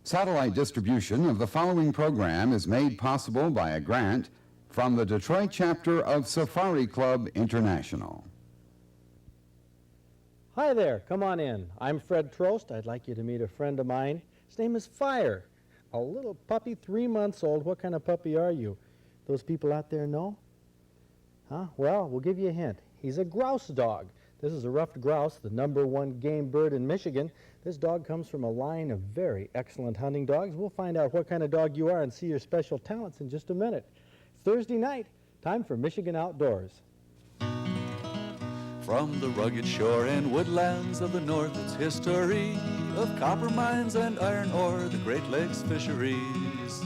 Satellite distribution of the following program is made possible by a grant from the Detroit chapter of Safari Club International. Hi there, come on in. I'm Fred Trost. I'd like you to meet a friend of mine. His name is Fire, a little puppy, 3 months old. What kind of puppy are you? Those people out there know? Huh? Well, we'll give you a hint. He's a grouse dog. This is a ruffed grouse, the #1 game bird in Michigan. This dog comes from a line of very excellent hunting dogs. We'll find out what kind of dog you are and see your special talents in just a minute. Thursday night, time for Michigan Outdoors. From the rugged shore and woodlands of the north, its history of copper mines and iron ore, the Great Lakes fisheries.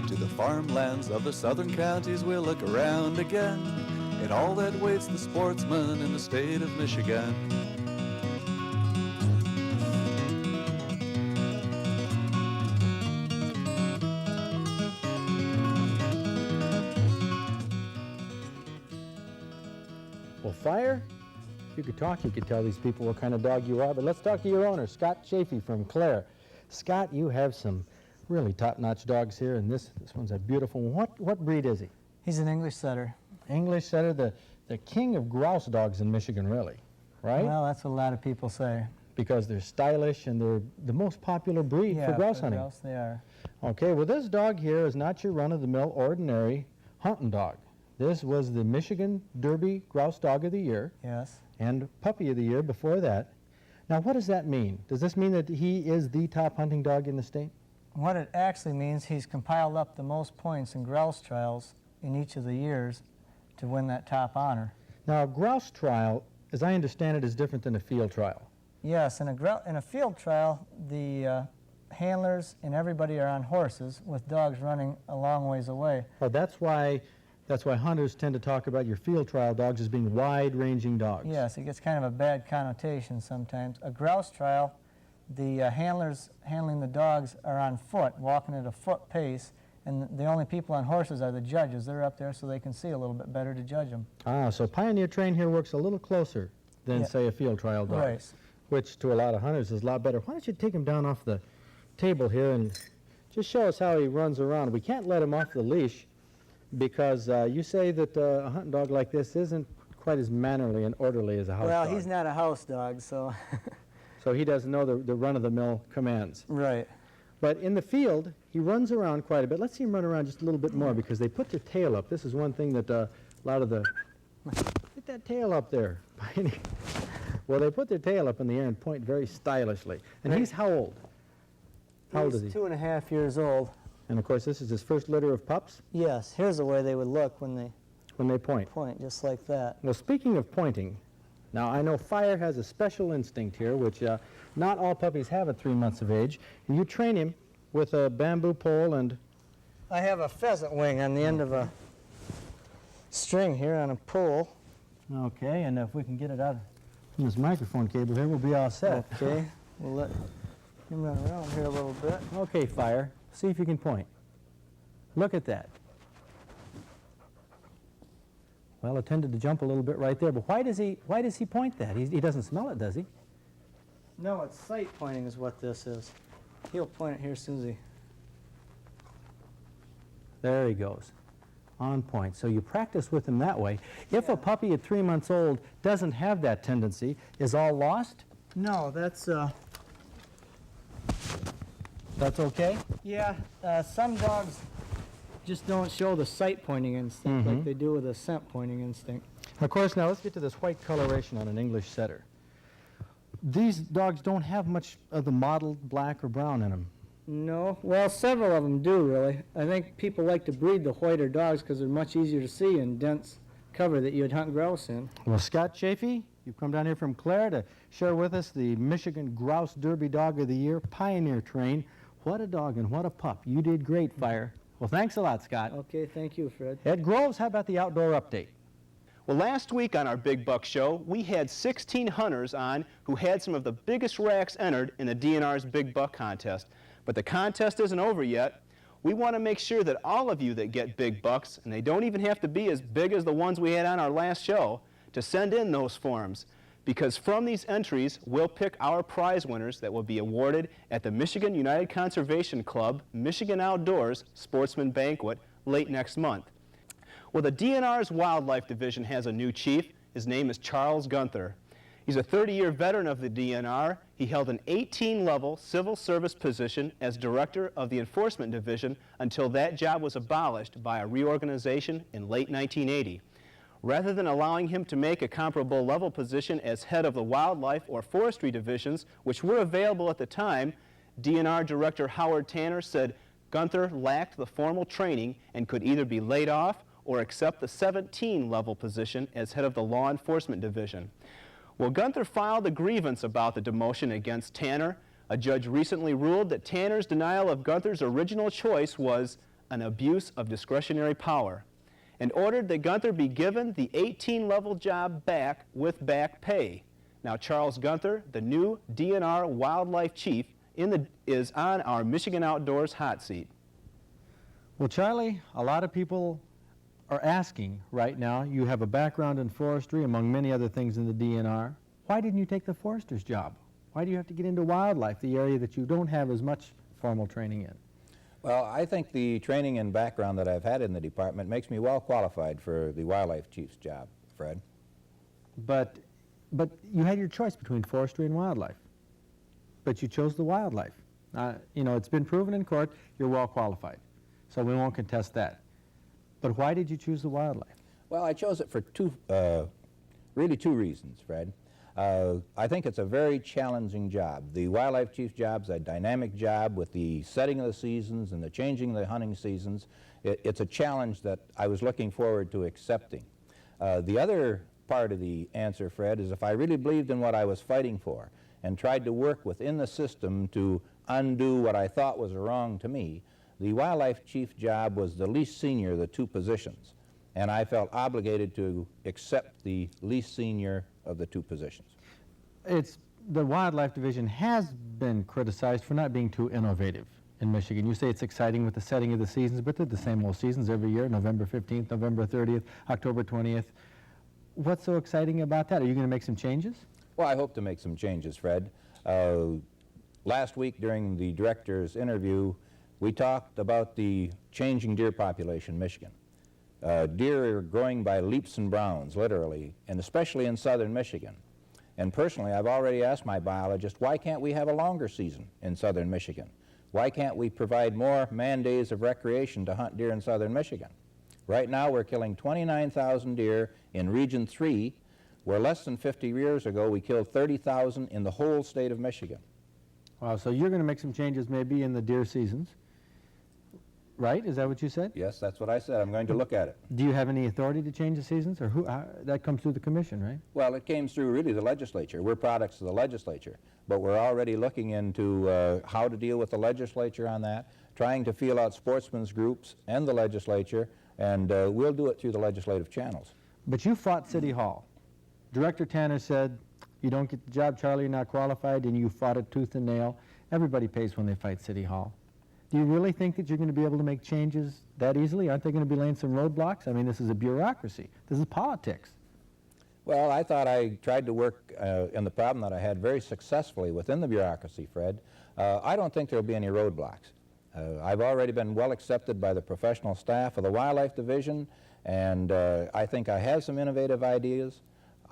To the farmlands of the southern counties, we'll look around again at all that waits the sportsman in the state of Michigan. Well, Fire, if you could talk, you could tell these people what kind of dog you are, but let's talk to your owner, Scott Chafee from Clare. Scott, you have some really top-notch dogs here, and this one's a beautiful one. What breed is he? He's an English setter. English setter, the king of grouse dogs in Michigan, really, right? Well, that's what a lot of people say. Because they're stylish and they're the most popular breed for grouse hunting. Grouse, they are. Okay, well, this dog here is not your run-of-the-mill ordinary hunting dog. This was the Michigan Derby Grouse Dog of the Year. Yes. And Puppy of the Year before that. Now, what does that mean? Does this mean that he is the top hunting dog in the state? What it actually means, he's compiled up the most points in grouse trials in each of the years to win that top honor. Now, a grouse trial, as I understand it, is different than a field trial. Yes, in a field trial, the handlers and everybody are on horses with dogs running a long ways away. Well, that's why hunters tend to talk about your field trial dogs as being wide-ranging dogs. Yes, it gets kind of a bad connotation sometimes. A grouse trial, the handlers handling the dogs are on foot, walking at a foot pace, and the only people on horses are the judges. They're up there so they can see a little bit better to judge them. Ah, so Pioneer Train here works a little closer than, say, a field trial dog, right, which to a lot of hunters is a lot better. Why don't you take him down off the table here and just show us how he runs around. We can't let him off the leash because you say that a hunting dog like this isn't quite as mannerly and orderly as a house dog. Well, he's not a house dog, so... So he doesn't know the run-of-the-mill commands. Right. But in the field, he runs around quite a bit. Let's see him run around just a little bit more because they put their tail up. This is one thing that a lot of the... Get that tail up there. Well, they put their tail up in the air and point very stylishly. And he's how old? How old is he? He's 2.5 years old. And of course, this is his first litter of pups? Yes. Here's the way they would look when they point. Point, just like that. Well, speaking of pointing, now I know Fire has a special instinct here, which not all puppies have at 3 months of age. And you train him with a bamboo pole and... I have a pheasant wing on the end of a string here on a pole. Okay, and if we can get it out from this microphone cable here, we'll be all set. Okay, we'll let him run around here a little bit. Okay, Fire, see if you can point. Look at that. Well, it tended to jump a little bit right there, but why does he point that? He doesn't smell it, does he? No, it's sight pointing is what this is. He'll point it here as soon as he... There he goes. On point. So you practice with him that way. If a puppy at 3 months old doesn't have that tendency, is all lost? No, that's okay? Yeah, some dogs just don't show the sight pointing instinct like they do with a scent pointing instinct. Of course, now let's get to this white coloration on an English setter. These dogs don't have much of the mottled black or brown in them. No, well, several of them do, really. I think people like to breed the whiter dogs because they're much easier to see in dense cover that you'd hunt grouse in. Well, Scott Chafee, you've come down here from Clare to share with us the Michigan Grouse Derby Dog of the Year, Pioneer Train. What a dog and what a pup. You did great, Fire. Well, thanks a lot, Scott. Okay, thank you, Fred. Ed Groves, how about the outdoor update? Well, last week on our Big Buck Show, we had 16 hunters on who had some of the biggest racks entered in the DNR's Big Buck contest. But the contest isn't over yet. We want to make sure that all of you that get big bucks, and they don't even have to be as big as the ones we had on our last show, to send in those forms. because from these entries, we'll pick our prize winners that will be awarded at the Michigan United Conservation Club Michigan Outdoors Sportsman Banquet late next month. Well, the DNR's Wildlife Division has a new chief. His name is Charles Gunther. He's a 30-year veteran of the DNR. He held an 18-level civil service position as director of the Enforcement Division until that job was abolished by a reorganization in late 1980. Rather than allowing him to make a comparable level position as head of the Wildlife or Forestry Divisions, which were available at the time, DNR Director Howard Tanner said Gunther lacked the formal training and could either be laid off or accept the 17-level position as head of the Law Enforcement Division. Well, Gunther filed a grievance about the demotion against Tanner. A judge recently ruled that Tanner's denial of Gunther's original choice was an abuse of discretionary power, and ordered that Gunther be given the 18-level job back with back pay. Now, Charles Gunther, the new DNR Wildlife Chief, is on our Michigan Outdoors hot seat. Well, Charlie, a lot of people are asking right now, you have a background in forestry, among many other things in the DNR. Why didn't you take the forester's job? Why do you have to get into wildlife, the area that you don't have as much formal training in? Well, I think the training and background that I've had in the department makes me well qualified for the wildlife chief's job, Fred. But you had your choice between forestry and wildlife. But you chose the wildlife. You know, it's been proven in court you're well qualified, so we won't contest that. But why did you choose the wildlife? Well, I chose it for really two reasons, Fred. I think it's a very challenging job. The wildlife chief's job is a dynamic job with the setting of the seasons and the changing of the hunting seasons. It's a challenge that I was looking forward to accepting. The other part of the answer, Fred, is if I really believed in what I was fighting for and tried to work within the system to undo what I thought was wrong to me, the wildlife chief job was the least senior of the two positions, and I felt obligated to accept the least senior of the two positions. The Wildlife Division has been criticized for not being too innovative in Michigan. You say it's exciting with the setting of the seasons, but they're the same old seasons every year, November 15th, November 30th, October 20th. What's so exciting about that? Are you going to make some changes? Well, I hope to make some changes, Fred. Last week during the director's interview, we talked about the changing deer population in Michigan. Deer are growing by leaps and bounds, literally, and especially in southern Michigan. And personally, I've already asked my biologist, why can't we have a longer season in southern Michigan? Why can't we provide more man-days of recreation to hunt deer in southern Michigan? Right now, we're killing 29,000 deer in Region 3, where less than 50 years ago, we killed 30,000 in the whole state of Michigan. Wow, so you're going to make some changes maybe in the deer seasons, right? Is that what you said? Yes, that's what I said. I'm going to look at it. Do you have any authority to change the seasons, or that comes through the commission, right? Well, it came through really the legislature. We're products of the legislature, but we're already looking into how to deal with the legislature on that, trying to feel out sportsmen's groups and the legislature, and we'll do it through the legislative channels. But you fought City Hall. Director Tanner said, you don't get the job, Charlie, you're not qualified, and you fought it tooth and nail. Everybody pays when they fight City Hall. Do you really think that you're going to be able to make changes that easily? Aren't they going to be laying some roadblocks? I mean, this is a bureaucracy. This is politics. Well, I thought I tried to work in the problem that I had very successfully within the bureaucracy, Fred. I don't think there'll be any roadblocks. I've already been well accepted by the professional staff of the Wildlife Division, and I think I have some innovative ideas.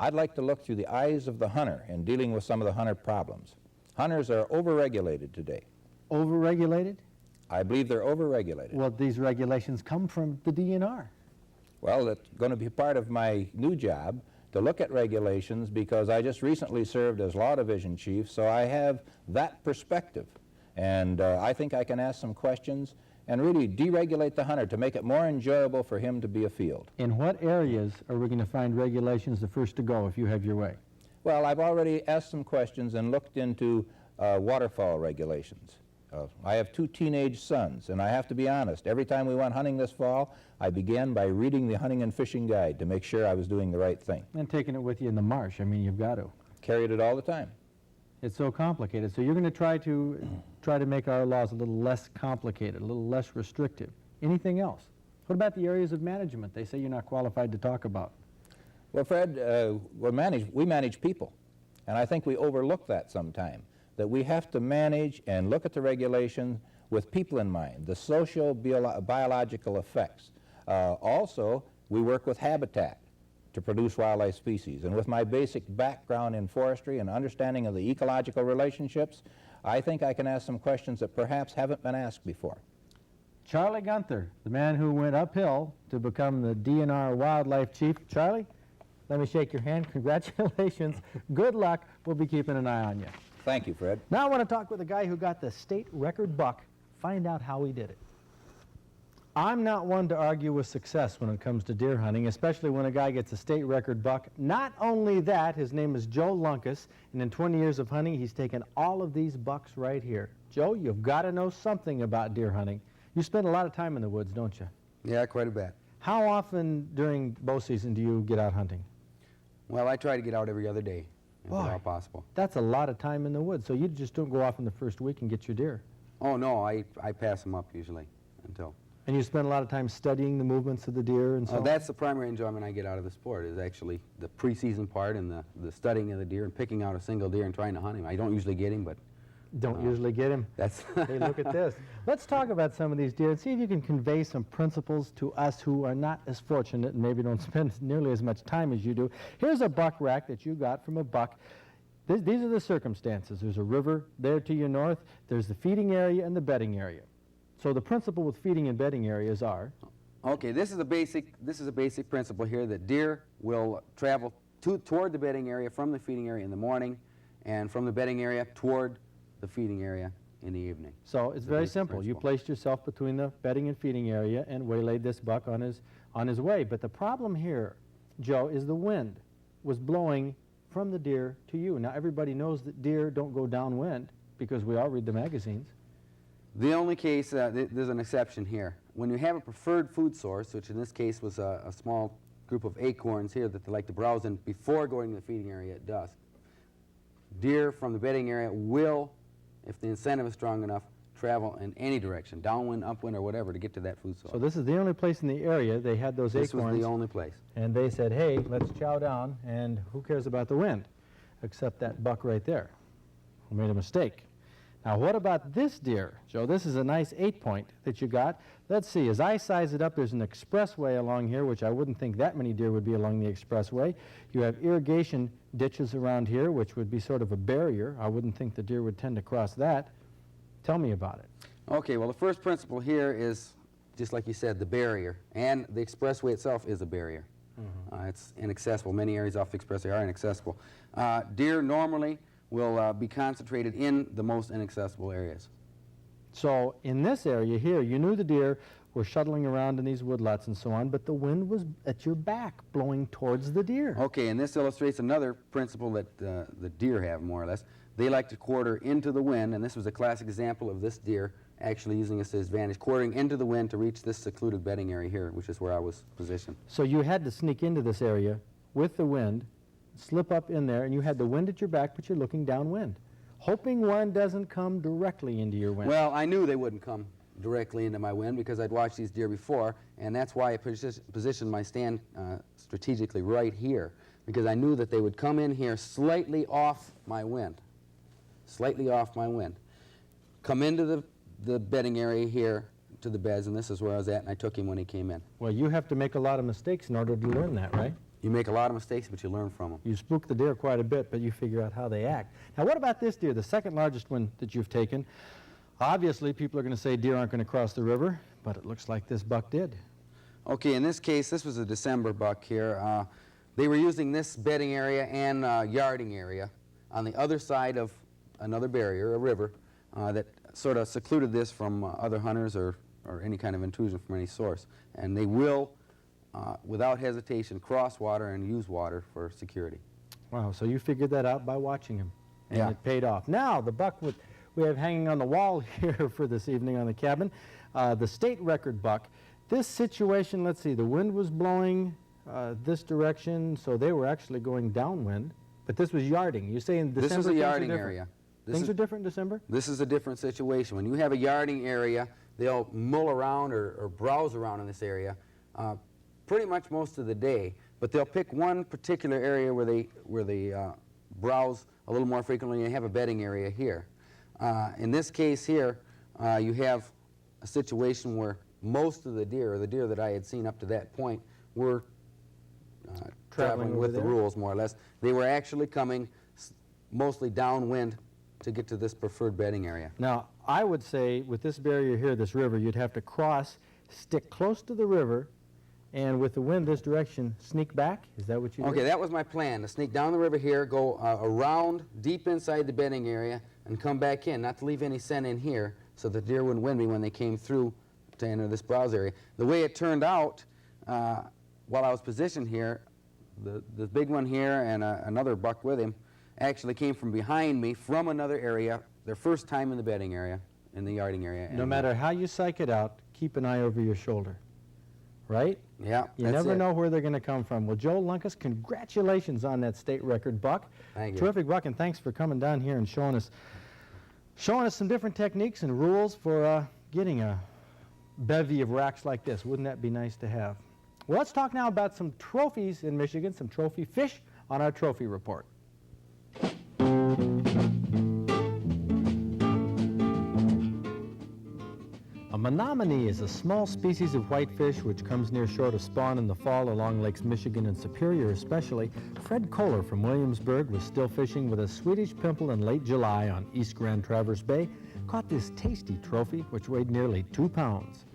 I'd like to look through the eyes of the hunter in dealing with some of the hunter problems. Hunters are overregulated today. Overregulated? I believe they're overregulated. Well, these regulations come from the DNR. Well, it's going to be part of my new job to look at regulations because I just recently served as Law Division Chief, so I have that perspective. And I think I can ask some questions and really deregulate the hunter to make it more enjoyable for him to be afield. In what areas are we going to find regulations the first to go if you have your way? Well, I've already asked some questions and looked into waterfowl regulations. I have 2 teenage sons, and I have to be honest, every time we went hunting this fall, I began by reading the hunting and fishing guide to make sure I was doing the right thing. And taking it with you in the marsh. I mean, you've got to. Carried it all the time. It's so complicated. So you're going to try to make our laws a little less complicated, a little less restrictive. Anything else? What about the areas of management they say you're not qualified to talk about? Well, Fred, we manage people, and I think we overlook that sometime, that we have to manage and look at the regulation with people in mind, the socio-biological effects. Also, we work with habitat to produce wildlife species, and with my basic background in forestry and understanding of the ecological relationships, I think I can ask some questions that perhaps haven't been asked before. Charlie Gunther, the man who went uphill to become the DNR wildlife chief. Charlie, let me shake your hand. Congratulations. Good luck. We'll be keeping an eye on you. Thank you, Fred. Now I want to talk with a guy who got the state record buck, find out how he did it. I'm not one to argue with success when it comes to deer hunting, especially when a guy gets a state record buck. Not only that, his name is Joe Lunkus, and in 20 years of hunting, he's taken all of these bucks right here. Joe, you've got to know something about deer hunting. You spend a lot of time in the woods, don't you? Yeah, quite a bit. How often during bow season do you get out hunting? Well, I try to get out every other day, if Boy. at all possible. That's a lot of time in the woods, so you just don't go off in the first week and get your deer. Oh, no, I pass them up usually until... And you spend a lot of time studying the movements of the deer and so on? That's the primary enjoyment I get out of the sport, is actually the preseason part and the studying of the deer and picking out a single deer and trying to hunt him. I don't usually get him, but... Don't usually get him. That's... Hey, look at this. Let's talk about some of these deer and see if you can convey some principles to us who are not as fortunate and maybe don't spend nearly as much time as you do. Here's a buck rack that you got from a buck. These are the circumstances. There's a river there to your north. There's the feeding area and the bedding area. So the principle with feeding and bedding areas are? Okay, this is a basic principle here, that deer will travel toward the bedding area from the feeding area in the morning, and from the bedding area toward the feeding area in the evening. So it's very simple. principle. You placed yourself between the bedding and feeding area and waylaid this buck on his way. But the problem here, Joe, is the wind was blowing from the deer to you. Now everybody knows that deer don't go downwind because we all read the magazines. The only case, there's an exception here. When you have a preferred food source, which in this case was a small group of acorns here that they like to browse in before going to the feeding area at dusk, deer from the bedding area will, if the incentive is strong enough, travel in any direction, downwind, upwind, or whatever, to get to that food source. So this is the only place in the area they had those acorns. This was the only place. And they said, hey, let's chow down, and who cares about the wind? Except that buck right there, who made a mistake. Now, what about this deer, Joe? This is a nice 8-point that you got. Let's see, as I size it up, there's an expressway along here, which I wouldn't think that many deer would be along the expressway. You have irrigation ditches around here, which would be sort of a barrier. I wouldn't think the deer would tend to cross that. Tell me about it. Okay, well, the first principle here is, just like you said, the barrier. And the expressway itself is a barrier. It's inaccessible. Many areas off the expressway are inaccessible. Deer normally will be concentrated in the most inaccessible areas. So in this area here, you knew the deer were shuttling around in these woodlots and so on, but the wind was at your back, blowing towards the deer. Okay, and this illustrates another principle that the deer have, more or less. They like to quarter into the wind, and this was a classic example of this deer actually using this to his advantage, quartering into the wind to reach this secluded bedding area here, which is where I was positioned. So you had to sneak into this area with the wind, slip up in there, and you had the wind at your back, but you're looking downwind, hoping one doesn't come directly into your wind. Well, I knew they wouldn't come directly into my wind because I'd watched these deer before, and that's why I positioned my stand strategically right here, because I knew that they would come in here slightly off my wind, come into the bedding area here to the beds, and this is where I was at, and I took him when he came in. Well, you have to make a lot of mistakes in order to learn that, right? You make a lot of mistakes, but you learn from them. You spook the deer quite a bit, but you figure out how they act. Now, what about this deer, the second largest one that you've taken? Obviously, people are going to say deer aren't going to cross the river, but it looks like this buck did. Okay, in this case, this was a December buck here. They were using this bedding area and yarding area on the other side of another barrier, a river, that sort of secluded this from other hunters or any kind of intrusion from any source. And they will, without hesitation, cross water and use water for security. Wow, so you figured that out by watching him, and Yeah. it paid off. Now, the buck we have hanging on the wall here for this evening on the cabin, the state record buck. This situation, let's see, the wind was blowing this direction, so they were actually going downwind, but this was yarding. You say in December This is a things are yarding different? area. Things are different in December? This is a different situation. When you have a yarding area, they'll mull around or browse around in this area pretty much most of the day. but they'll pick one particular area where they browse a little more frequently and have a bedding area here. In this case here, you have a situation where most of the deer, or the deer that I had seen up to that point, were traveling with the rules, more or less. They were actually coming mostly downwind to get to this preferred bedding area. Now, I would say with this barrier here, this river, you'd have to cross, stick close to the river, and with the wind this direction, sneak back? Is that what you did? Okay, that was my plan, to sneak down the river here, go around deep inside the bedding area, and come back in, not to leave any scent in here, so the deer wouldn't wind me when they came through to enter this browse area. The way it turned out, while I was positioned here, the big one here and another buck with him actually came from behind me from another area, their first time in the bedding area, in the yarding area. No matter how you psych it out, keep an eye over your shoulder, right? Yeah, You never know where they're going to come from. Well, Joe Lunkus, congratulations on that state record buck. Thank you. Terrific buck, and thanks for coming down here and showing us some different techniques and rules for getting a bevy of racks like this. Wouldn't that be nice to have? Well, let's talk now about some trophies in Michigan, some trophy fish on our trophy report. A menominee is a small species of whitefish which comes near shore to spawn in the fall along Lakes Michigan and Superior especially. Fred Kohler from Williamsburg was still fishing with a Swedish pimple in late July on East Grand Traverse Bay, caught this tasty trophy which weighed nearly 2 pounds.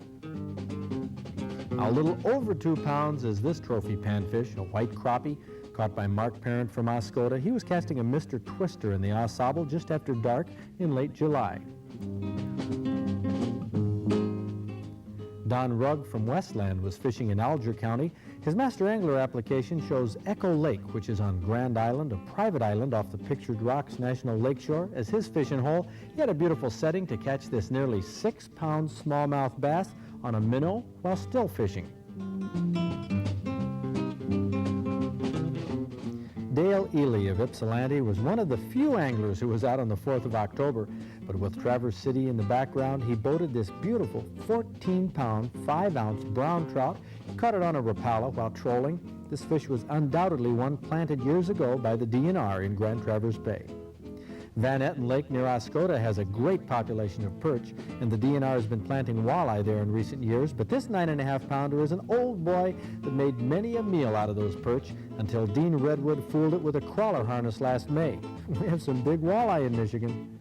A little over 2 pounds is this trophy panfish, a white crappie, caught by Mark Parent from Oscoda. He was casting a Mr. Twister in the Au Sable just after dark in late July. Don Rugg from Westland was fishing in Alger County. His master angler application shows Echo Lake, which is on Grand Island, a private island off the Pictured Rocks National Lakeshore, as his fishing hole. He had a beautiful setting to catch this nearly 6-pound smallmouth bass on a minnow while still fishing. Dale Ely of Ypsilanti was one of the few anglers who was out on the 4th of October, but with Traverse City in the background, he boated this beautiful 14-pound, 5-ounce brown trout. He caught it on a Rapala while trolling. This fish was undoubtedly one planted years ago by the DNR in Grand Traverse Bay. Van Etten Lake near Oscoda has a great population of perch, and the DNR has been planting walleye there in recent years, but this 9.5-pounder is an old boy that made many a meal out of those perch until Dean Redwood fooled it with a crawler harness last May. We have some big walleye in Michigan,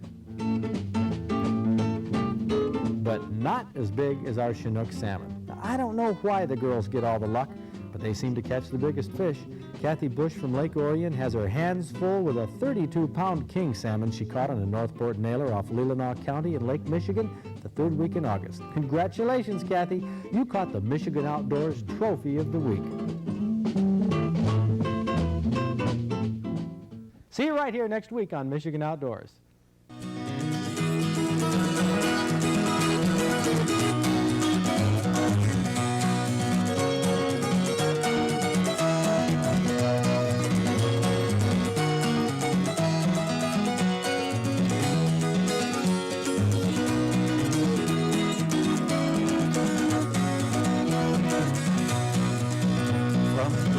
but not as big as our Chinook salmon. Now, I don't know why the girls get all the luck, but they seem to catch the biggest fish. Kathy Bush from Lake Orion has her hands full with a 32-pound king salmon she caught on a Northport nailer off Leelanau County in Lake Michigan the 3rd week in August. Congratulations, Kathy. You caught the Michigan Outdoors Trophy of the Week. See you right here next week on Michigan Outdoors.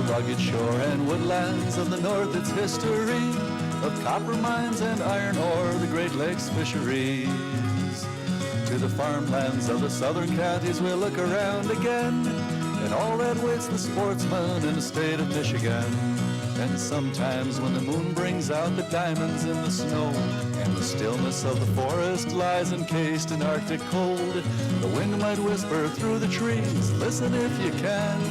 Rugged shore and woodlands of the north, its history of copper mines and iron ore, the Great Lakes fisheries. To the farmlands of the southern counties we'll look around again, and all that waits the sportsman in the state of Michigan. And sometimes when the moon brings out the diamonds in the snow, and the stillness of the forest lies encased in Arctic cold, the wind might whisper through the trees, listen if you can.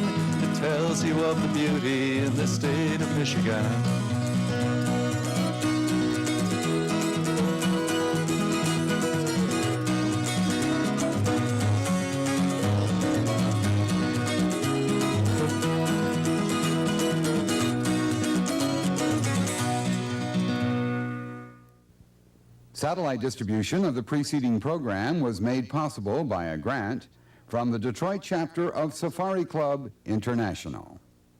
It tells you of the beauty in the state of Michigan. Satellite distribution of the preceding program was made possible by a grant from the Detroit chapter of Safari Club International.